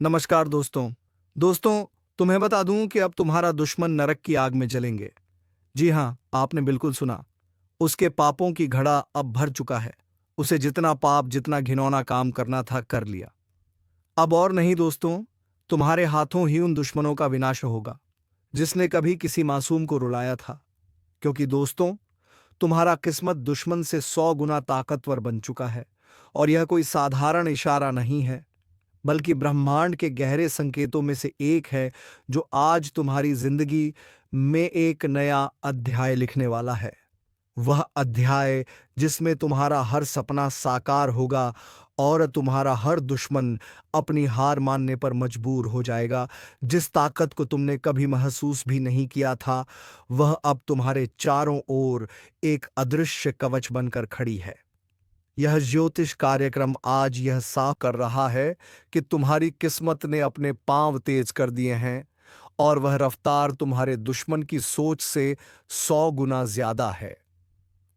नमस्कार दोस्तों। दोस्तों, तुम्हें बता दूं कि अब तुम्हारा दुश्मन नरक की आग में जलेंगे। जी हाँ, आपने बिल्कुल सुना। उसके पापों की घड़ा अब भर चुका है। उसे जितना पाप, जितना घिनौना काम करना था, कर लिया। अब और नहीं दोस्तों, तुम्हारे हाथों ही उन दुश्मनों का विनाश होगा जिसने कभी किसी मासूम को रुलाया था। क्योंकि दोस्तों, तुम्हारा किस्मत दुश्मन से 100 गुना ताकतवर बन चुका है। और यह कोई साधारण इशारा नहीं है, बल्कि ब्रह्मांड के गहरे संकेतों में से एक है जो आज तुम्हारी जिंदगी में एक नया अध्याय लिखने वाला है। वह अध्याय जिसमें तुम्हारा हर सपना साकार होगा और तुम्हारा हर दुश्मन अपनी हार मानने पर मजबूर हो जाएगा। जिस ताकत को तुमने कभी महसूस भी नहीं किया था, वह अब तुम्हारे चारों ओर एक अदृश्य कवच बनकर खड़ी है। यह ज्योतिष कार्यक्रम आज यह साफ कर रहा है कि तुम्हारी किस्मत ने अपने पांव तेज कर दिए हैं और वह रफ्तार तुम्हारे दुश्मन की सोच से 100 गुना ज्यादा है।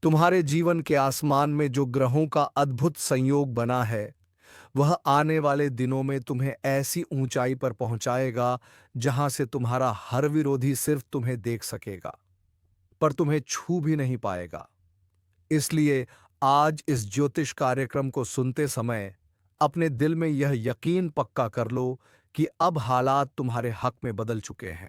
तुम्हारे जीवन के आसमान में जो ग्रहों का अद्भुत संयोग बना है, वह आने वाले दिनों में तुम्हें ऐसी ऊंचाई पर पहुंचाएगा जहां से तुम्हारा हर विरोधी सिर्फ तुम्हें देख सकेगा, पर तुम्हें छू भी नहीं पाएगा। इसलिए आज इस ज्योतिष कार्यक्रम को सुनते समय अपने दिल में यह यकीन पक्का कर लो कि अब हालात तुम्हारे हक में बदल चुके हैं।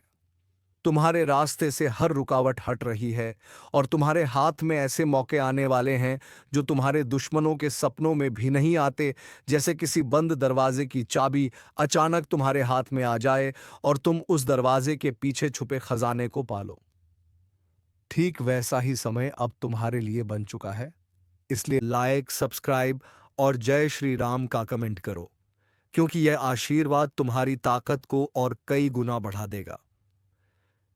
तुम्हारे रास्ते से हर रुकावट हट रही है और तुम्हारे हाथ में ऐसे मौके आने वाले हैं जो तुम्हारे दुश्मनों के सपनों में भी नहीं आते। जैसे किसी बंद दरवाजे की चाबी अचानक तुम्हारे हाथ में आ जाए और तुम उस दरवाजे के पीछे छुपे खजाने को पालो। ठीक वैसा ही समय अब तुम्हारे लिए बन चुका है। इसलिए लाइक, सब्सक्राइब और जय श्री राम का कमेंट करो, क्योंकि यह आशीर्वाद तुम्हारी ताकत को और कई गुना बढ़ा देगा।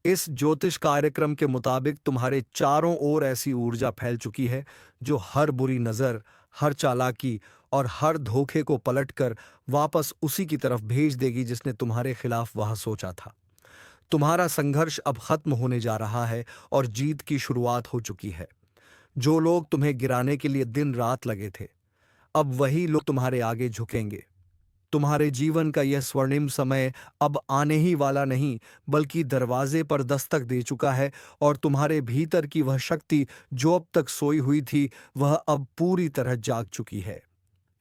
इस ज्योतिष कार्यक्रम के मुताबिक तुम्हारे चारों ओर ऐसी ऊर्जा फैल चुकी है जो हर बुरी नजर, हर चालाकी और हर धोखे को पलटकर वापस उसी की तरफ भेज देगी जिसने तुम्हारे खिलाफ वह सोचा था। तुम्हारा संघर्ष अब खत्म होने जा रहा है और जीत की शुरुआत हो चुकी है। जो लोग तुम्हें गिराने के लिए दिन रात लगे थे, अब वही लोग तुम्हारे आगे झुकेंगे। तुम्हारे जीवन का यह स्वर्णिम समय अब आने ही वाला नहीं, बल्कि दरवाजे पर दस्तक दे चुका है। और तुम्हारे भीतर की वह शक्ति जो अब तक सोई हुई थी, वह अब पूरी तरह जाग चुकी है।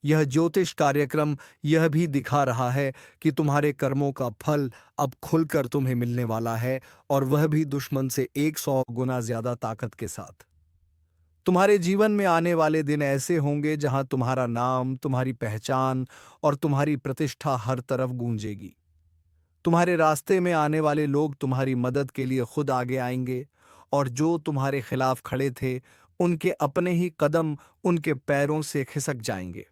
यह ज्योतिष कार्यक्रम यह भी दिखा रहा है कि तुम्हारे कर्मों का फल अब खुलकर तुम्हें मिलने वाला है, और वह भी दुश्मन से 100 गुना ज्यादा ताकत के साथ। तुम्हारे जीवन में आने वाले दिन ऐसे होंगे जहां तुम्हारा नाम, तुम्हारी पहचान और तुम्हारी प्रतिष्ठा हर तरफ गूंजेगी। तुम्हारे रास्ते में आने वाले लोग तुम्हारी मदद के लिए खुद आगे आएंगे, और जो तुम्हारे खिलाफ खड़े थे, उनके अपने ही कदम उनके पैरों से खिसक जाएंगे।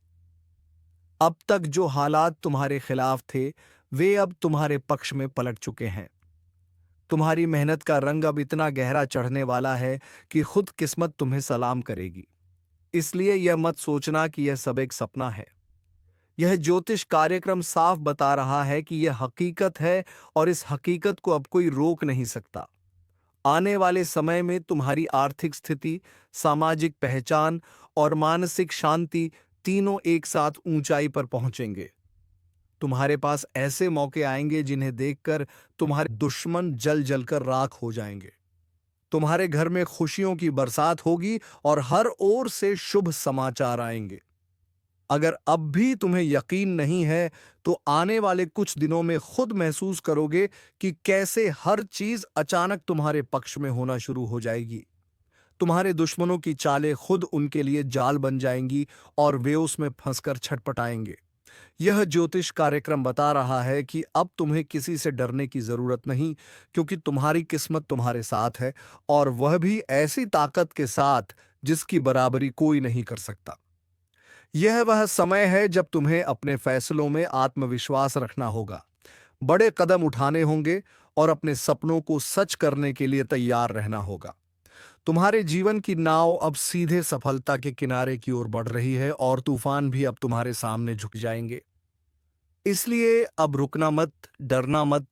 अब तक जो हालात तुम्हारे खिलाफ थे, वे अब तुम्हारे पक्ष में पलट चुके हैं। तुम्हारी मेहनत का रंग अब इतना गहरा चढ़ने वाला है कि खुद किस्मत तुम्हें सलाम करेगी। इसलिए यह मत सोचना कि यह सब एक सपना है। यह ज्योतिष कार्यक्रम साफ बता रहा है कि यह हकीकत है, और इस हकीकत को अब कोई रोक नहीं सकता। आने वाले समय में तुम्हारी आर्थिक स्थिति, सामाजिक पहचान और मानसिक शांति तीनों एक साथ ऊंचाई पर पहुंचेंगे। तुम्हारे पास ऐसे मौके आएंगे जिन्हें देखकर तुम्हारे दुश्मन जल जलकर राख हो जाएंगे। तुम्हारे घर में खुशियों की बरसात होगी और हर ओर से शुभ समाचार आएंगे। अगर अब भी तुम्हें यकीन नहीं है, तो आने वाले कुछ दिनों में खुद महसूस करोगे कि कैसे हर चीज अचानक तुम्हारे पक्ष में होना शुरू हो जाएगी। तुम्हारे दुश्मनों की चालें खुद उनके लिए जाल बन जाएंगी और वे उसमें फंसकर छटपटाएंगे। यह ज्योतिष कार्यक्रम बता रहा है कि अब तुम्हें किसी से डरने की जरूरत नहीं, क्योंकि तुम्हारी किस्मत तुम्हारे साथ है, और वह भी ऐसी ताकत के साथ जिसकी बराबरी कोई नहीं कर सकता। यह वह समय है जब तुम्हें अपने फैसलों में आत्मविश्वास रखना होगा, बड़े कदम उठाने होंगे और अपने सपनों को सच करने के लिए तैयार रहना होगा। तुम्हारे जीवन की नाव अब सीधे सफलता के किनारे की ओर बढ़ रही है, और तूफान भी अब तुम्हारे सामने झुक जाएंगे। इसलिए अब रुकना मत, डरना मत,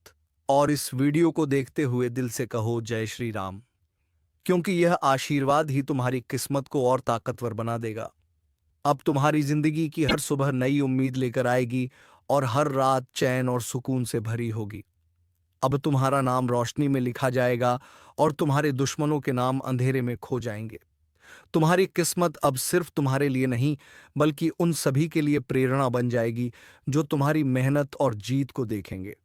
और इस वीडियो को देखते हुए दिल से कहो जय श्री राम, क्योंकि यह आशीर्वाद ही तुम्हारी किस्मत को और ताकतवर बना देगा। अब तुम्हारी जिंदगी की हर सुबह नई उम्मीद लेकर आएगी, और हर रात चैन और सुकून से भरी होगी। अब तुम्हारा नाम रोशनी में लिखा जाएगा और तुम्हारे दुश्मनों के नाम अंधेरे में खो जाएंगे। तुम्हारी किस्मत अब सिर्फ तुम्हारे लिए नहीं, बल्कि उन सभी के लिए प्रेरणा बन जाएगी जो तुम्हारी मेहनत और जीत को देखेंगे।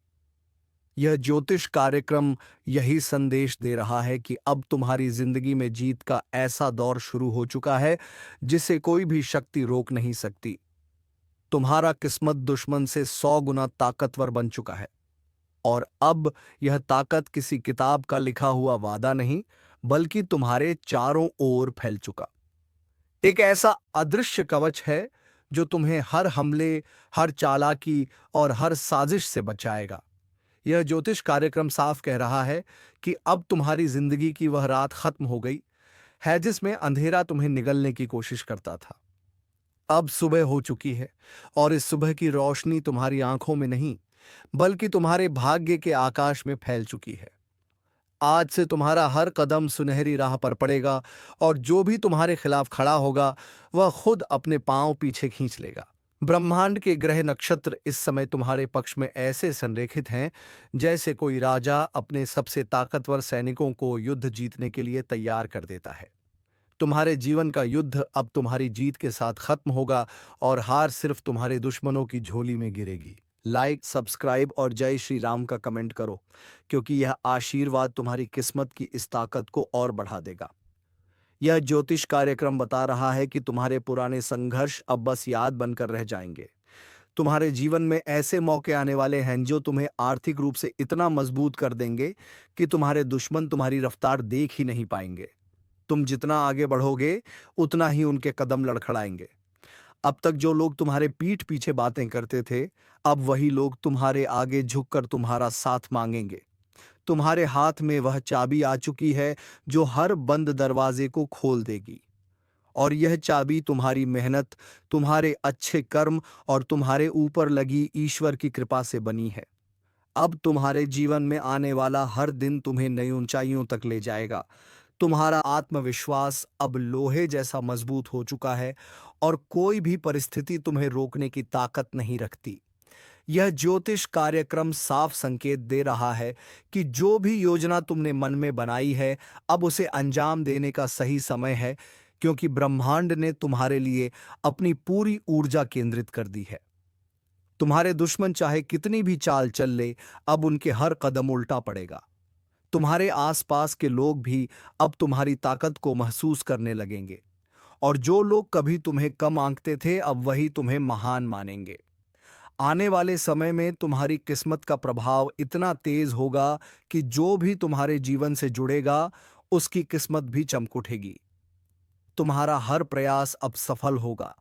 यह ज्योतिष कार्यक्रम यही संदेश दे रहा है कि अब तुम्हारी जिंदगी में जीत का ऐसा दौर शुरू हो चुका है जिसे कोई भी शक्ति रोक नहीं सकती। तुम्हारा किस्मत दुश्मन से 100 गुना ताकतवर बन चुका है, और अब यह ताकत किसी किताब का लिखा हुआ वादा नहीं, बल्कि तुम्हारे चारों ओर फैल चुका एक ऐसा अदृश्य कवच है जो तुम्हें हर हमले, हर चालाकी और हर साजिश से बचाएगा। यह ज्योतिष कार्यक्रम साफ कह रहा है कि अब तुम्हारी जिंदगी की वह रात खत्म हो गई है जिसमें अंधेरा तुम्हें निगलने की कोशिश करता था। अब सुबह हो चुकी है, और इस सुबह की रोशनी तुम्हारी आंखों में नहीं, बल्कि तुम्हारे भाग्य के आकाश में फैल चुकी है। आज से तुम्हारा हर कदम सुनहरी राह पर पड़ेगा, और जो भी तुम्हारे खिलाफ खड़ा होगा वह खुद अपने पांव पीछे खींच लेगा। ब्रह्मांड के ग्रह नक्षत्र इस समय तुम्हारे पक्ष में ऐसे संरेखित हैं जैसे कोई राजा अपने सबसे ताकतवर सैनिकों को युद्ध जीतने के लिए तैयार कर देता है। तुम्हारे जीवन का युद्ध अब तुम्हारी जीत के साथ खत्म होगा, और हार सिर्फ तुम्हारे दुश्मनों की झोली में गिरेगी। लाइक, सब्सक्राइब और जय श्री राम का कमेंट करो, क्योंकि यह आशीर्वाद तुम्हारी किस्मत की इस ताकत को और बढ़ा देगा। यह ज्योतिष कार्यक्रम बता रहा है कि तुम्हारे पुराने संघर्ष अब बस याद बनकर रह जाएंगे। तुम्हारे जीवन में ऐसे मौके आने वाले हैं जो तुम्हें आर्थिक रूप से इतना मजबूत कर देंगे कि तुम्हारे दुश्मन तुम्हारी रफ्तार देख ही नहीं पाएंगे। तुम जितना आगे बढ़ोगे, उतना ही उनके कदम लड़खड़ाएंगे। अब तक जो लोग तुम्हारे पीठ पीछे बातें करते थे, अब वही लोग तुम्हारे आगे झुककर तुम्हारा साथ मांगेंगे। तुम्हारे हाथ में वह चाबी आ चुकी है जो हर बंद दरवाजे को खोल देगी, और यह चाबी तुम्हारी मेहनत, तुम्हारे अच्छे कर्म और तुम्हारे ऊपर लगी ईश्वर की कृपा से बनी है। अब तुम्हारे जीवन में आने वाला हर दिन तुम्हें नई ऊंचाइयों तक ले जाएगा। तुम्हारा आत्मविश्वास अब लोहे जैसा मजबूत हो चुका है, और कोई भी परिस्थिति तुम्हें रोकने की ताकत नहीं रखती। यह ज्योतिष कार्यक्रम साफ संकेत दे रहा है कि जो भी योजना तुमने मन में बनाई है, अब उसे अंजाम देने का सही समय है, क्योंकि ब्रह्मांड ने तुम्हारे लिए अपनी पूरी ऊर्जा केंद्रित कर दी है। तुम्हारे दुश्मन चाहे कितनी भी चाल चल ले, अब उनके हर कदम उल्टा पड़ेगा। तुम्हारे आसपास के लोग भी अब तुम्हारी ताकत को महसूस करने लगेंगे, और जो लोग कभी तुम्हें कम आंकते थे, अब वही तुम्हें महान मानेंगे। आने वाले समय में तुम्हारी किस्मत का प्रभाव इतना तेज होगा कि जो भी तुम्हारे जीवन से जुड़ेगा, उसकी किस्मत भी चमक उठेगी। तुम्हारा हर प्रयास अब सफल होगा।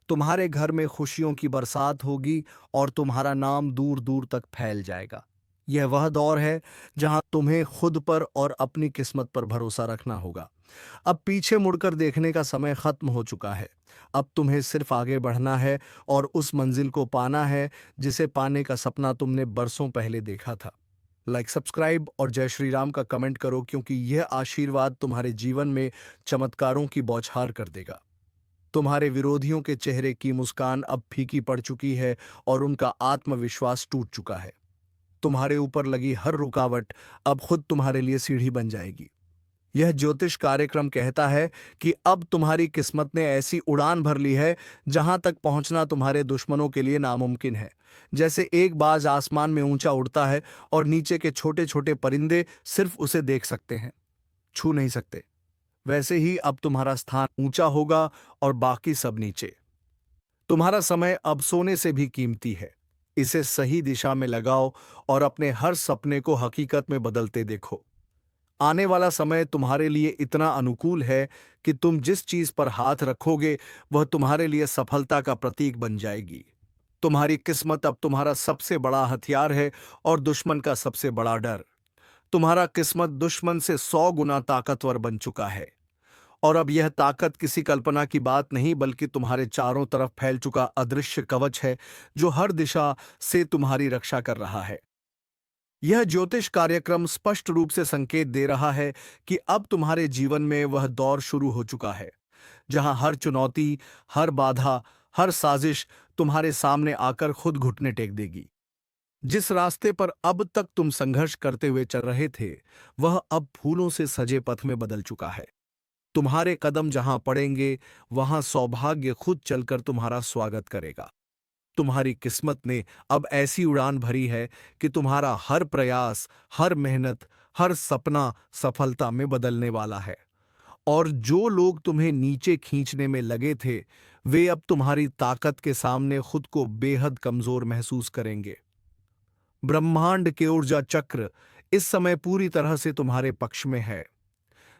तुम्हारे घर में खुशियों की बरसात होगी, और तुम्हारा नाम दूर दूर तक फैल जाएगा। यह वह दौर है जहां तुम्हें खुद पर और अपनी किस्मत पर भरोसा रखना होगा। अब पीछे मुड़कर देखने का समय खत्म हो चुका है। अब तुम्हें सिर्फ आगे बढ़ना है और उस मंजिल को पाना है जिसे पाने का सपना तुमने बरसों पहले देखा था। लाइक, सब्सक्राइब और जय श्री राम का कमेंट करो, क्योंकि यह आशीर्वाद तुम्हारे जीवन में चमत्कारों की बौछार कर देगा। तुम्हारे विरोधियों के चेहरे की मुस्कान अब फीकी पड़ चुकी है, और उनका आत्मविश्वास टूट चुका है। तुम्हारे ऊपर लगी हर रुकावट अब खुद तुम्हारे लिए सीढ़ी बन जाएगी। यह ज्योतिष कार्यक्रम कहता है कि अब तुम्हारी किस्मत ने ऐसी उड़ान भर ली है जहां तक पहुंचना तुम्हारे दुश्मनों के लिए नामुमकिन है। जैसे एक बाज आसमान में ऊंचा उड़ता है और नीचे के छोटे छोटे परिंदे सिर्फ उसे देख सकते हैं, छू नहीं सकते, वैसे ही अब तुम्हारा स्थान ऊंचा होगा और बाकी सब नीचे। तुम्हारा समय अब सोने से भी कीमती है। इसे सही दिशा में लगाओ और अपने हर सपने को हकीकत में बदलते देखो। आने वाला समय तुम्हारे लिए इतना अनुकूल है कि तुम जिस चीज पर हाथ रखोगे वह तुम्हारे लिए सफलता का प्रतीक बन जाएगी। तुम्हारी किस्मत अब तुम्हारा सबसे बड़ा हथियार है और दुश्मन का सबसे बड़ा डर। तुम्हारा किस्मत दुश्मन से 100 गुना ताकतवर बन चुका है, और अब यह ताकत किसी कल्पना की बात नहीं, बल्कि तुम्हारे चारों तरफ फैल चुका अदृश्य कवच है जो हर दिशा से तुम्हारी रक्षा कर रहा है। यह ज्योतिष कार्यक्रम स्पष्ट रूप से संकेत दे रहा है कि अब तुम्हारे जीवन में वह दौर शुरू हो चुका है जहां हर चुनौती, हर बाधा, हर साजिश तुम्हारे सामने आकर खुद घुटने टेक देगी। जिस रास्ते पर अब तक तुम संघर्ष करते हुए चल रहे थे, वह अब फूलों से सजे पथ में बदल चुका है। तुम्हारे कदम जहां पड़ेंगे, वहां सौभाग्य खुद चलकर तुम्हारा स्वागत करेगा। तुम्हारी किस्मत ने अब ऐसी उड़ान भरी है कि तुम्हारा हर प्रयास, हर मेहनत, हर सपना सफलता में बदलने वाला है। और जो लोग तुम्हें नीचे खींचने में लगे थे, वे अब तुम्हारी ताकत के सामने खुद को बेहद कमजोर महसूस करेंगे। ब्रह्मांड के ऊर्जा चक्र इस समय पूरी तरह से तुम्हारे पक्ष में है।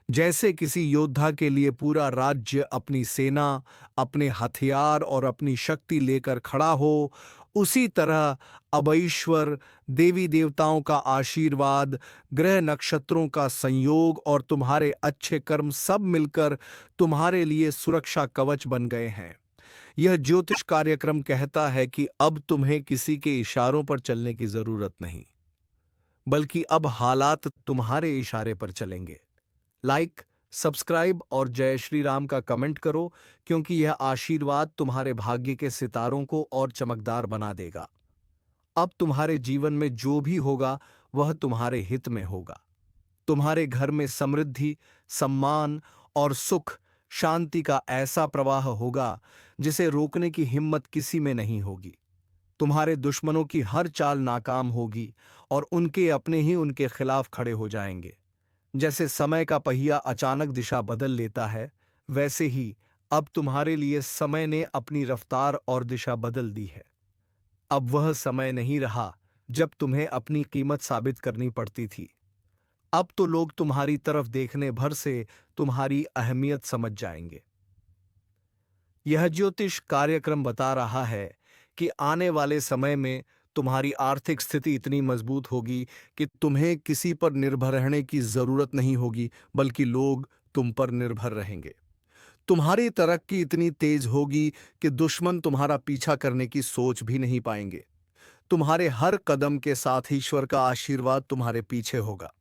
जैसे किसी योद्धा के लिए पूरा राज्य अपनी सेना, अपने हथियार और अपनी शक्ति लेकर खड़ा हो, उसी तरह अब ईश्वर, देवी देवताओं का आशीर्वाद, ग्रह नक्षत्रों का संयोग और तुम्हारे अच्छे कर्म सब मिलकर तुम्हारे लिए सुरक्षा कवच बन गए हैं। यह ज्योतिष कार्यक्रम कहता है कि अब तुम्हें किसी के इशारों पर चलने की जरूरत नहीं, बल्कि अब हालात तुम्हारे इशारे पर चलेंगे। लाइक, सब्सक्राइब और जय श्री राम का कमेंट करो, क्योंकि यह आशीर्वाद तुम्हारे भाग्य के सितारों को और चमकदार बना देगा। अब तुम्हारे जीवन में जो भी होगा, वह तुम्हारे हित में होगा। तुम्हारे घर में समृद्धि, सम्मान और सुख, शांति का ऐसा प्रवाह होगा जिसे रोकने की हिम्मत किसी में नहीं होगी। तुम्हारे दुश्मनों की हर चाल नाकाम होगी और उनके अपने ही उनके खिलाफ खड़े हो जाएंगे। जैसे समय का पहिया अचानक दिशा बदल लेता है, वैसे ही अब तुम्हारे लिए समय ने अपनी रफ्तार और दिशा बदल दी है। अब वह समय नहीं रहा जब तुम्हें अपनी कीमत साबित करनी पड़ती थी। अब तो लोग तुम्हारी तरफ देखने भर से तुम्हारी अहमियत समझ जाएंगे। यह ज्योतिष कार्यक्रम बता रहा है कि आने वाले समय में तुम्हारी आर्थिक स्थिति इतनी मजबूत होगी कि तुम्हें किसी पर निर्भर रहने की जरूरत नहीं होगी, बल्कि लोग तुम पर निर्भर रहेंगे। तुम्हारी तरक्की इतनी तेज होगी कि दुश्मन तुम्हारा पीछा करने की सोच भी नहीं पाएंगे। तुम्हारे हर कदम के साथ ईश्वर का आशीर्वाद तुम्हारे पीछे होगा।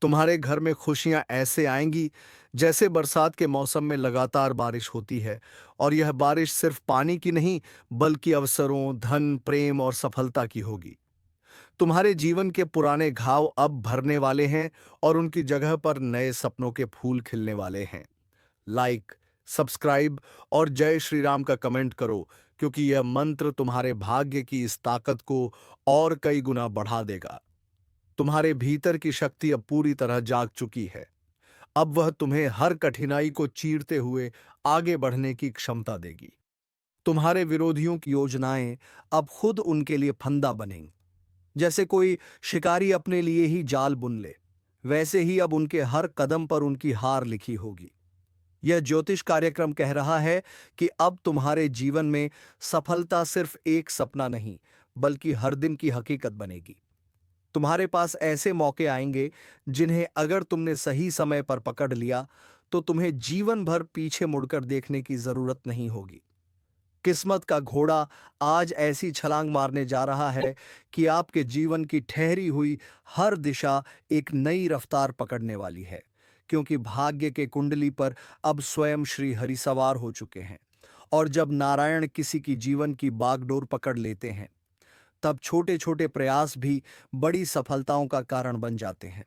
तुम्हारे घर में खुशियां ऐसे आएंगी जैसे बरसात के मौसम में लगातार बारिश होती है, और यह बारिश सिर्फ पानी की नहीं, बल्कि अवसरों, धन, प्रेम और सफलता की होगी। तुम्हारे जीवन के पुराने घाव अब भरने वाले हैं और उनकी जगह पर नए सपनों के फूल खिलने वाले हैं। लाइक, सब्सक्राइब और जय श्री राम का कमेंट करो, क्योंकि यह मंत्र तुम्हारे भाग्य की इस ताकत को और कई गुना बढ़ा देगा। तुम्हारे भीतर की शक्ति अब पूरी तरह जाग चुकी है। अब वह तुम्हें हर कठिनाई को चीरते हुए आगे बढ़ने की क्षमता देगी। तुम्हारे विरोधियों की योजनाएं अब खुद उनके लिए फंदा बनेंगी। जैसे कोई शिकारी अपने लिए ही जाल बुन ले, वैसे ही अब उनके हर कदम पर उनकी हार लिखी होगी। यह ज्योतिष कार्यक्रम कह रहा है कि अब तुम्हारे जीवन में सफलता सिर्फ एक सपना नहीं, बल्कि हर दिन की हकीकत बनेगी। तुम्हारे पास ऐसे मौके आएंगे जिन्हें अगर तुमने सही समय पर पकड़ लिया, तो तुम्हें जीवन भर पीछे मुड़कर देखने की जरूरत नहीं होगी। किस्मत का घोड़ा आज ऐसी छलांग मारने जा रहा है कि आपके जीवन की ठहरी हुई हर दिशा एक नई रफ्तार पकड़ने वाली है, क्योंकि भाग्य के कुंडली पर अब स्वयं श्री हरि सवार हो चुके हैं। और जब नारायण किसी की जीवन की बागडोर पकड़ लेते हैं, तब छोटे छोटे प्रयास भी बड़ी सफलताओं का कारण बन जाते हैं।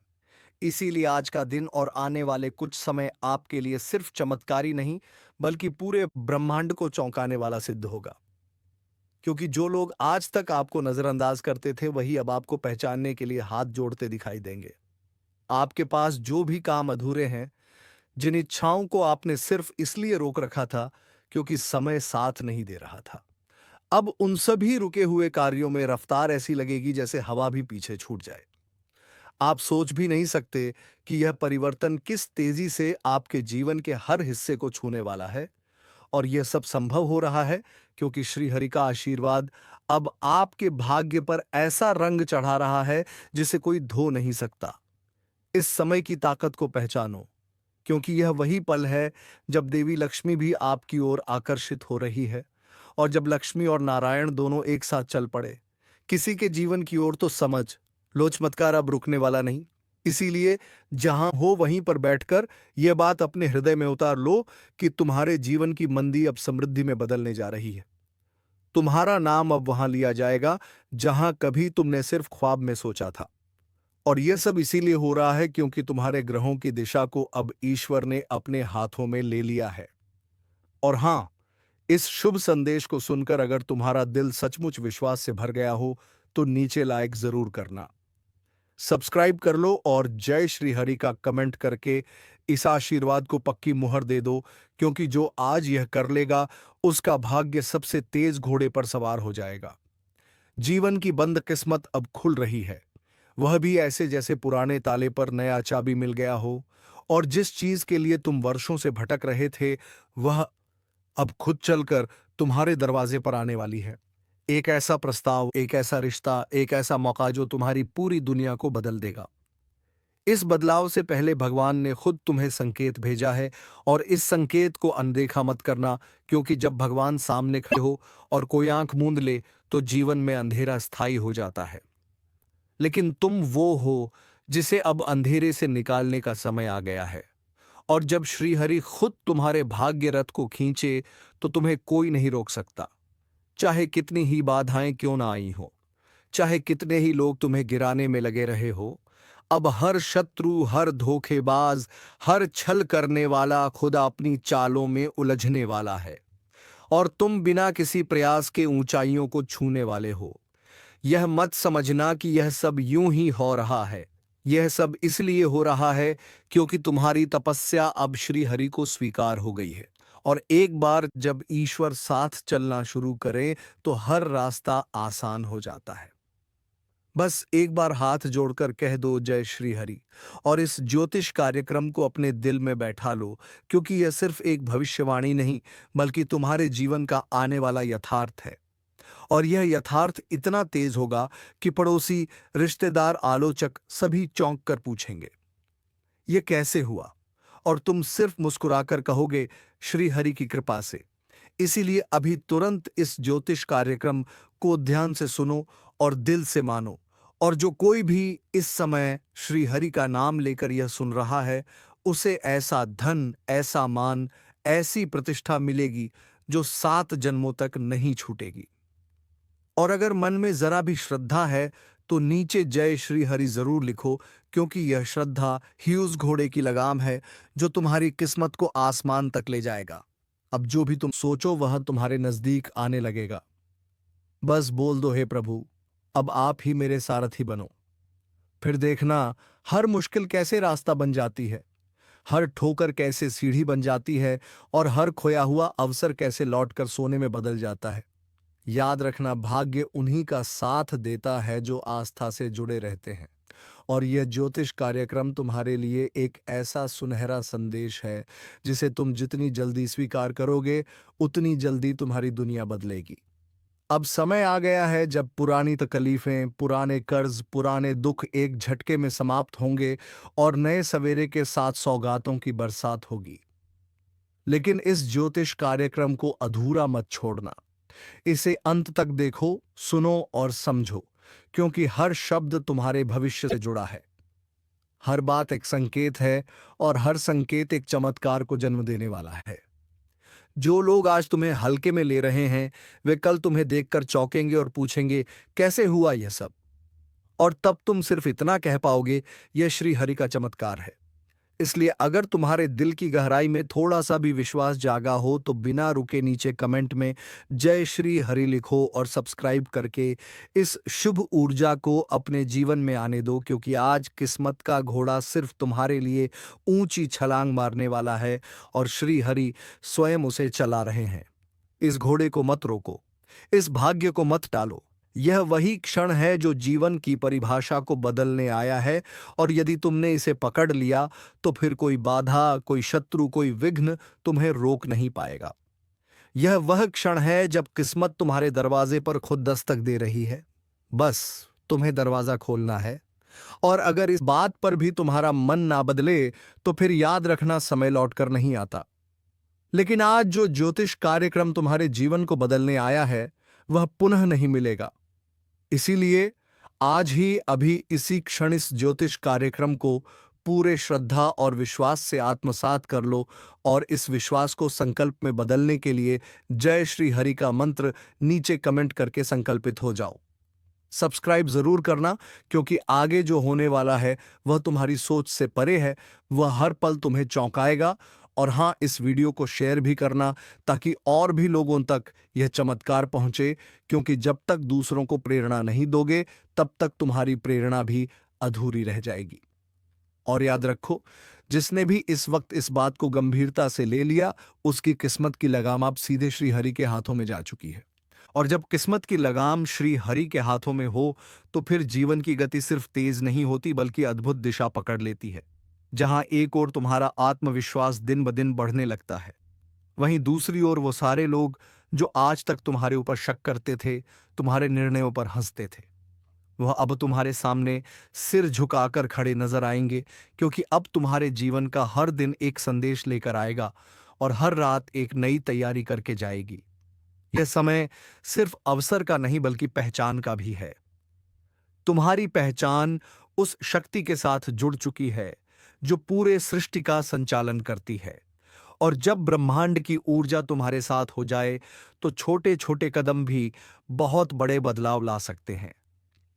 इसीलिए आज का दिन और आने वाले कुछ समय आपके लिए सिर्फ चमत्कारी नहीं, बल्कि पूरे ब्रह्मांड को चौंकाने वाला सिद्ध होगा। क्योंकि जो लोग आज तक आपको नजरअंदाज करते थे, वही अब आपको पहचानने के लिए हाथ जोड़ते दिखाई देंगे। आपके पास जो भी काम अधूरे हैं, जिन इच्छाओं को आपने सिर्फ इसलिए रोक रखा था क्योंकि समय साथ नहीं दे रहा था, अब उन सभी रुके हुए कार्यों में रफ्तार ऐसी लगेगी जैसे हवा भी पीछे छूट जाए। आप सोच भी नहीं सकते कि यह परिवर्तन किस तेजी से आपके जीवन के हर हिस्से को छूने वाला है। और यह सब संभव हो रहा है क्योंकि श्री हरि का आशीर्वाद अब आपके भाग्य पर ऐसा रंग चढ़ा रहा है जिसे कोई धो नहीं सकता। इस समय की ताकत को पहचानो, क्योंकि यह वही पल है जब देवी लक्ष्मी भी आपकी ओर आकर्षित हो रही है। और जब लक्ष्मी और नारायण दोनों एक साथ चल पड़े किसी के जीवन की ओर, तो समझ लो चमत्कार अब रुकने वाला नहीं। इसीलिए जहां हो वहीं पर बैठकर यह बात अपने हृदय में उतार लो कि तुम्हारे जीवन की मंदी अब समृद्धि में बदलने जा रही है। तुम्हारा नाम अब वहां लिया जाएगा जहां कभी तुमने सिर्फ ख्वाब में सोचा था। और यह सब इसीलिए हो रहा है क्योंकि तुम्हारे ग्रहों की दिशा को अब ईश्वर ने अपने हाथों में ले लिया है। और हां, इस शुभ संदेश को सुनकर अगर तुम्हारा दिल सचमुच विश्वास से भर गया हो तो नीचे लाइक जरूर करना, सब्सक्राइब कर लो और जय श्री हरि का कमेंट करके इस आशीर्वाद को पक्की मुहर दे दो, क्योंकि जो आज यह कर लेगा उसका भाग्य सबसे तेज घोड़े पर सवार हो जाएगा। जीवन की बंद किस्मत अब खुल रही है, वह भी ऐसे जैसे पुराने ताले पर नया चाबी मिल गया हो। और जिस चीज के लिए तुम वर्षों से भटक रहे थे वह अब खुद चलकर तुम्हारे दरवाजे पर आने वाली है। एक ऐसा प्रस्ताव, एक ऐसा रिश्ता, एक ऐसा मौका जो तुम्हारी पूरी दुनिया को बदल देगा। इस बदलाव से पहले भगवान ने खुद तुम्हें संकेत भेजा है, और इस संकेत को अनदेखा मत करना, क्योंकि जब भगवान सामने खड़े हो और कोई आंख मूंद ले तो जीवन में अंधेरा स्थायी हो जाता है। लेकिन तुम वो हो जिसे अब अंधेरे से निकालने का समय आ गया है। और जब श्रीहरि खुद तुम्हारे भाग्य रथ को खींचे तो तुम्हें कोई नहीं रोक सकता, चाहे कितनी ही बाधाएं क्यों ना आई हो, चाहे कितने ही लोग तुम्हें गिराने में लगे रहे हो। अब हर शत्रु, हर धोखेबाज, हर छल करने वाला खुदा अपनी चालों में उलझने वाला है, और तुम बिना किसी प्रयास के ऊंचाइयों को छूने वाले हो। यह मत समझना कि यह सब यूं ही हो रहा है, यह सब इसलिए हो रहा है क्योंकि तुम्हारी तपस्या अब श्री हरि को स्वीकार हो गई है। और एक बार जब ईश्वर साथ चलना शुरू करे तो हर रास्ता आसान हो जाता है। बस एक बार हाथ जोड़कर कह दो जय श्री हरि, और इस ज्योतिष कार्यक्रम को अपने दिल में बैठा लो, क्योंकि यह सिर्फ एक भविष्यवाणी नहीं बल्कि तुम्हारे जीवन का आने वाला यथार्थ है। और यह यथार्थ इतना तेज होगा कि पड़ोसी, रिश्तेदार, आलोचक सभी चौंक कर पूछेंगे यह कैसे हुआ, और तुम सिर्फ मुस्कुराकर कहोगे श्री हरि की कृपा से। इसीलिए अभी तुरंत इस ज्योतिष कार्यक्रम को ध्यान से सुनो और दिल से मानो। और जो कोई भी इस समय श्री हरि का नाम लेकर यह सुन रहा है, उसे ऐसा धन, ऐसा मान, ऐसी प्रतिष्ठा मिलेगी जो 7 जन्मों तक नहीं छूटेगी। और अगर मन में जरा भी श्रद्धा है तो नीचे जय श्री हरि जरूर लिखो, क्योंकि यह श्रद्धा ही उस घोड़े की लगाम है जो तुम्हारी किस्मत को आसमान तक ले जाएगा। अब जो भी तुम सोचो वह तुम्हारे नजदीक आने लगेगा। बस बोल दो हे प्रभु, अब आप ही मेरे सारथी बनो। फिर देखना हर मुश्किल कैसे रास्ता बन जाती है, हर ठोकर कैसे सीढ़ी बन जाती है, और हर खोया हुआ अवसर कैसे लौटकर सोने में बदल जाता है। याद रखना, भाग्य उन्हीं का साथ देता है जो आस्था से जुड़े रहते हैं। और यह ज्योतिष कार्यक्रम तुम्हारे लिए एक ऐसा सुनहरा संदेश है जिसे तुम जितनी जल्दी स्वीकार करोगे उतनी जल्दी तुम्हारी दुनिया बदलेगी। अब समय आ गया है जब पुरानी तकलीफें, पुराने कर्ज, पुराने दुख एक झटके में समाप्त होंगे और नए सवेरे के साथ सौगातों की बरसात होगी। लेकिन इस ज्योतिष कार्यक्रम को अधूरा मत छोड़ना। इसे अंत तक देखो, सुनो और समझो, क्योंकि हर शब्द तुम्हारे भविष्य से जुड़ा है। हर बात एक संकेत है, और हर संकेत एक चमत्कार को जन्म देने वाला है। जो लोग आज तुम्हें हल्के में ले रहे हैं वे कल तुम्हें देखकर चौंकेंगे और पूछेंगे कैसे हुआ यह सब। और तब तुम सिर्फ इतना कह पाओगे यह श्री हरि का चमत्कार है। इसलिए अगर तुम्हारे दिल की गहराई में थोड़ा सा भी विश्वास जागा हो तो बिना रुके नीचे कमेंट में जय श्री हरि लिखो और सब्सक्राइब करके इस शुभ ऊर्जा को अपने जीवन में आने दो, क्योंकि आज किस्मत का घोड़ा सिर्फ तुम्हारे लिए ऊंची छलांग मारने वाला है और श्री हरि स्वयं उसे चला रहे हैं। इस घोड़े को मत रोको, इस भाग्य को मत टालो। यह वही क्षण है जो जीवन की परिभाषा को बदलने आया है, और यदि तुमने इसे पकड़ लिया तो फिर कोई बाधा, कोई शत्रु, कोई विघ्न तुम्हें रोक नहीं पाएगा। यह वह क्षण है जब किस्मत तुम्हारे दरवाजे पर खुद दस्तक दे रही है। बस तुम्हें दरवाजा खोलना है। और अगर इस बात पर भी तुम्हारा मन ना बदले तो फिर याद रखना समय लौटकर नहीं आता। लेकिन आज जो ज्योतिष कार्यक्रम तुम्हारे जीवन को बदलने आया है वह पुनः नहीं मिलेगा। इसीलिए आज ही, अभी, इसी क्षण इस ज्योतिष कार्यक्रम को पूरे श्रद्धा और विश्वास से आत्मसात कर लो और इस विश्वास को संकल्प में बदलने के लिए जय श्री हरि का मंत्र नीचे कमेंट करके संकल्पित हो जाओ। सब्सक्राइब जरूर करना, क्योंकि आगे जो होने वाला है वह तुम्हारी सोच से परे है, वह हर पल तुम्हें चौंकाएगा। और हाँ, इस वीडियो को शेयर भी करना ताकि और भी लोगों तक यह चमत्कार पहुंचे, क्योंकि जब तक दूसरों को प्रेरणा नहीं दोगे तब तक तुम्हारी प्रेरणा भी अधूरी रह जाएगी। और याद रखो, जिसने भी इस वक्त इस बात को गंभीरता से ले लिया, उसकी किस्मत की लगाम अब सीधे श्री हरि के हाथों में जा चुकी है। और जब किस्मत की लगाम श्री हरि के हाथों में हो तो फिर जीवन की गति सिर्फ तेज नहीं होती बल्कि अद्भुत दिशा पकड़ लेती है। जहां एक ओर तुम्हारा आत्मविश्वास दिन ब दिन बढ़ने लगता है, वहीं दूसरी ओर वो सारे लोग जो आज तक तुम्हारे ऊपर शक करते थे, तुम्हारे निर्णयों पर हंसते थे, वह अब तुम्हारे सामने सिर झुकाकर खड़े नजर आएंगे, क्योंकि अब तुम्हारे जीवन का हर दिन एक संदेश लेकर आएगा और हर रात एक नई तैयारी करके जाएगी। यह समय सिर्फ अवसर का नहीं बल्कि पहचान का भी है। तुम्हारी पहचान उस शक्ति के साथ जुड़ चुकी है जो पूरे सृष्टि का संचालन करती है। और जब ब्रह्मांड की ऊर्जा तुम्हारे साथ हो जाए तो छोटे छोटे कदम भी बहुत बड़े बदलाव ला सकते हैं।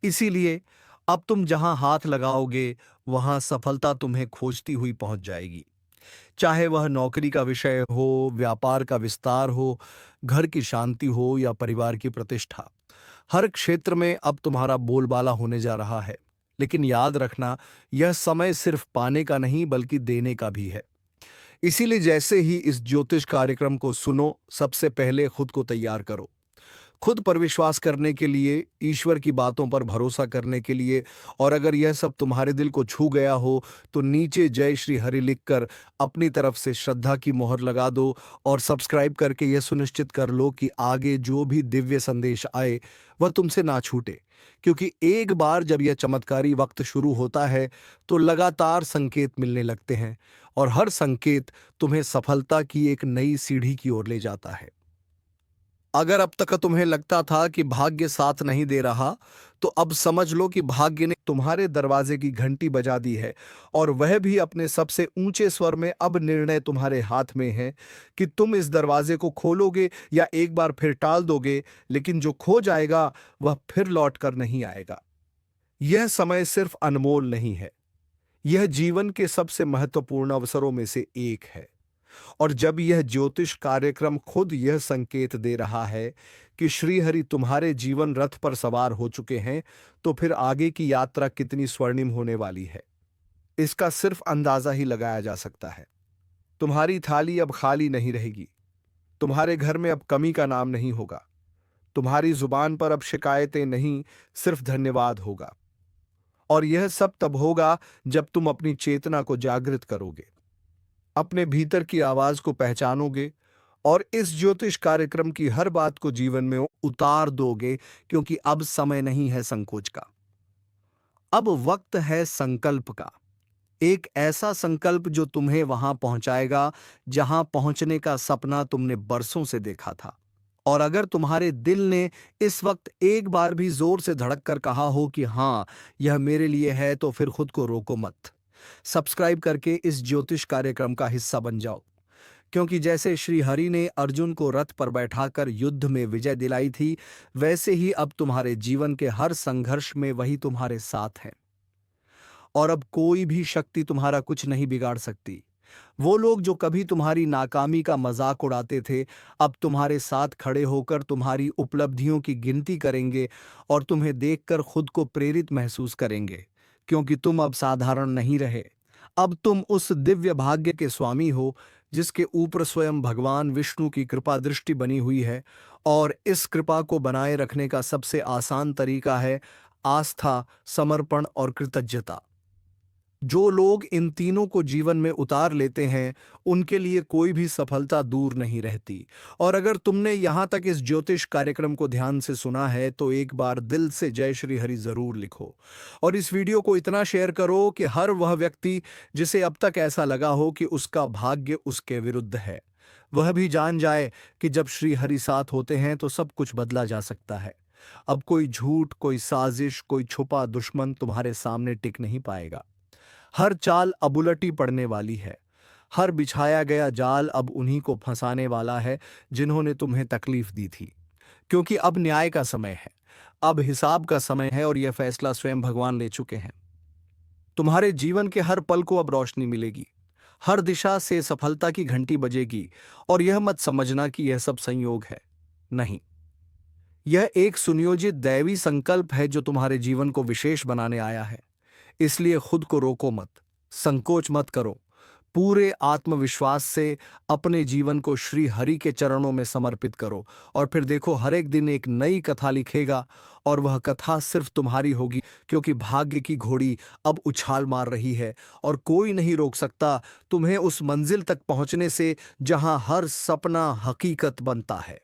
इसीलिए अब तुम जहां हाथ लगाओगे वहां सफलता तुम्हें खोजती हुई पहुंच जाएगी। चाहे वह नौकरी का विषय हो, व्यापार का विस्तार हो, घर की शांति हो या परिवार की प्रतिष्ठा, हर क्षेत्र में अब तुम्हारा बोलबाला होने जा रहा है। लेकिन याद रखना, यह समय सिर्फ पाने का नहीं बल्कि देने का भी है। इसीलिए जैसे ही इस ज्योतिष कार्यक्रम को सुनो, सबसे पहले खुद को तैयार करो। खुद पर विश्वास करने के लिए, ईश्वर की बातों पर भरोसा करने के लिए। और अगर यह सब तुम्हारे दिल को छू गया हो तो नीचे जय श्री हरि लिखकर अपनी तरफ से श्रद्धा की मोहर लगा दो और सब्सक्राइब करके यह सुनिश्चित कर लो कि आगे जो भी दिव्य संदेश आए वह तुमसे ना छूटे। क्योंकि एक बार जब यह चमत्कारी वक्त शुरू होता है तो लगातार संकेत मिलने लगते हैं और हर संकेत तुम्हें सफलता की एक नई सीढ़ी की ओर ले जाता है। अगर अब तक तुम्हें लगता था कि भाग्य साथ नहीं दे रहा, तो अब समझ लो कि भाग्य ने तुम्हारे दरवाजे की घंटी बजा दी है, और वह भी अपने सबसे ऊंचे स्वर में। अब निर्णय तुम्हारे हाथ में है कि तुम इस दरवाजे को खोलोगे या एक बार फिर टाल दोगे, लेकिन जो खो जाएगा वह फिर लौट कर नहीं आएगा। यह समय सिर्फ अनमोल नहीं है, यह जीवन के सबसे महत्वपूर्ण अवसरों में से एक है। और जब यह ज्योतिष कार्यक्रम खुद यह संकेत दे रहा है कि श्रीहरि तुम्हारे जीवन रथ पर सवार हो चुके हैं, तो फिर आगे की यात्रा कितनी स्वर्णिम होने वाली है, इसका सिर्फ अंदाजा ही लगाया जा सकता है। तुम्हारी थाली अब खाली नहीं रहेगी, तुम्हारे घर में अब कमी का नाम नहीं होगा, तुम्हारी जुबान पर अब शिकायतें नहीं, सिर्फ धन्यवाद होगा। और यह सब तब होगा जब तुम अपनी चेतना को जागृत करोगे, अपने भीतर की आवाज को पहचानोगे और इस ज्योतिष कार्यक्रम की हर बात को जीवन में उतार दोगे। क्योंकि अब समय नहीं है संकोच का, अब वक्त है संकल्प का। एक ऐसा संकल्प जो तुम्हें वहां पहुंचाएगा जहां पहुंचने का सपना तुमने बरसों से देखा था। और अगर तुम्हारे दिल ने इस वक्त एक बार भी जोर से धड़क कर कहा हो कि हाँ, यह मेरे लिए है, तो फिर खुद को रोको मत। सब्सक्राइब करके इस ज्योतिष कार्यक्रम का हिस्सा बन जाओ, क्योंकि जैसे श्री हरि ने अर्जुन को रथ पर बैठाकर युद्ध में विजय दिलाई थी, वैसे ही अब तुम्हारे जीवन के हर संघर्ष में वही तुम्हारे साथ है। और अब कोई भी शक्ति तुम्हारा कुछ नहीं बिगाड़ सकती। वो लोग जो कभी तुम्हारी नाकामी का मजाक उड़ाते थे, अब तुम्हारे साथ खड़े होकर तुम्हारी उपलब्धियों की गिनती करेंगे और तुम्हें देखकर खुद को प्रेरित महसूस करेंगे, क्योंकि तुम अब साधारण नहीं रहे। अब तुम उस दिव्य भाग्य के स्वामी हो जिसके ऊपर स्वयं भगवान विष्णु की कृपा दृष्टि बनी हुई है। और इस कृपा को बनाए रखने का सबसे आसान तरीका है आस्था, समर्पण और कृतज्ञता। जो लोग इन तीनों को जीवन में उतार लेते हैं, उनके लिए कोई भी सफलता दूर नहीं रहती। और अगर तुमने यहाँ तक इस ज्योतिष कार्यक्रम को ध्यान से सुना है, तो एक बार दिल से जय श्री हरि जरूर लिखो और इस वीडियो को इतना शेयर करो कि हर वह व्यक्ति जिसे अब तक ऐसा लगा हो कि उसका भाग्य उसके विरुद्ध है, वह भी जान जाए कि जब श्री हरि साथ होते हैं तो सब कुछ बदला जा सकता है। अब कोई झूठ, कोई साजिश, कोई छुपा दुश्मन तुम्हारे सामने टिक नहीं पाएगा। हर चाल अब उलटी पड़ने वाली है। हर बिछाया गया जाल अब उन्हीं को फंसाने वाला है जिन्होंने तुम्हें तकलीफ दी थी। क्योंकि अब न्याय का समय है, अब हिसाब का समय है और यह फैसला स्वयं भगवान ले चुके हैं। तुम्हारे जीवन के हर पल को अब रोशनी मिलेगी, हर दिशा से सफलता की घंटी बजेगी। और यह मत समझना कि यह सब संयोग है। नहीं, यह एक सुनियोजित दैवी संकल्प है जो तुम्हारे जीवन को विशेष बनाने आया है। इसलिए खुद को रोको मत, संकोच मत करो। पूरे आत्मविश्वास से अपने जीवन को श्री हरि के चरणों में समर्पित करो और फिर देखो, हर एक दिन एक नई कथा लिखेगा और वह कथा सिर्फ तुम्हारी होगी, क्योंकि भाग्य की घोड़ी अब उछाल मार रही है और कोई नहीं रोक सकता तुम्हें उस मंजिल तक पहुंचने से जहां हर सपना हकीकत बनता है।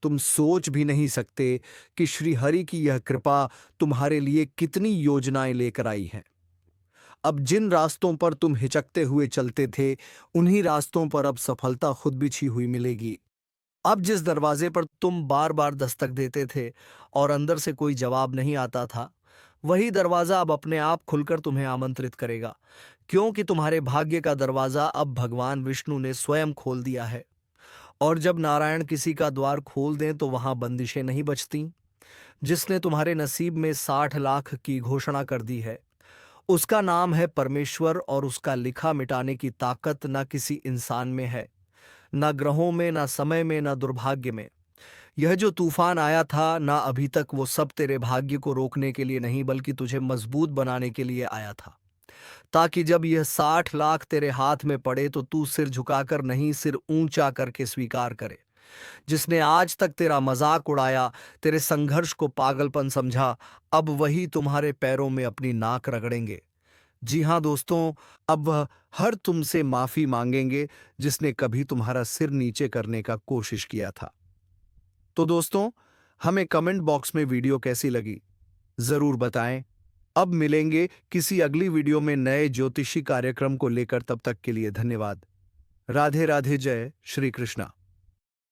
तुम सोच भी नहीं सकते कि श्री हरि की यह कृपा तुम्हारे लिए कितनी योजनाएं लेकर आई है। अब जिन रास्तों पर तुम हिचकते हुए चलते थे, उन्हीं रास्तों पर अब सफलता खुद बिछी हुई मिलेगी। अब जिस दरवाजे पर तुम बार बार दस्तक देते थे और अंदर से कोई जवाब नहीं आता था, वही दरवाजा अब अपने आप खुलकर तुम्हें आमंत्रित करेगा, क्योंकि तुम्हारे भाग्य का दरवाजा अब भगवान विष्णु ने स्वयं खोल दिया है। और जब नारायण किसी का द्वार खोल दें तो वहां बंदिशें नहीं बचती। जिसने तुम्हारे नसीब में 60 लाख की घोषणा कर दी है, उसका नाम है परमेश्वर और उसका लिखा मिटाने की ताकत ना किसी इंसान में है, ना ग्रहों में, ना समय में, ना दुर्भाग्य में। यह जो तूफान आया था ना, अभी तक वो सब तेरे भाग्य को रोकने के लिए नहीं बल्कि तुझे मजबूत बनाने के लिए आया था, ताकि जब यह 60 लाख तेरे हाथ में पड़े तो तू सिर झुकाकर नहीं, सिर ऊंचा करके स्वीकार करे। जिसने आज तक तेरा मजाक उड़ाया, तेरे संघर्ष को पागलपन समझा, अब वही तुम्हारे पैरों में अपनी नाक रगड़ेंगे। जी हाँ दोस्तों, अब वह हर तुमसे माफी मांगेंगे जिसने कभी तुम्हारा सिर नीचे करने का कोशिश किया था। तो दोस्तों, हमें कमेंट बॉक्स में वीडियो कैसी लगी जरूर बताएं। अब मिलेंगे किसी अगली वीडियो में नए ज्योतिषी कार्यक्रम को लेकर। तब तक के लिए धन्यवाद। राधे राधे, जय श्री कृष्णा।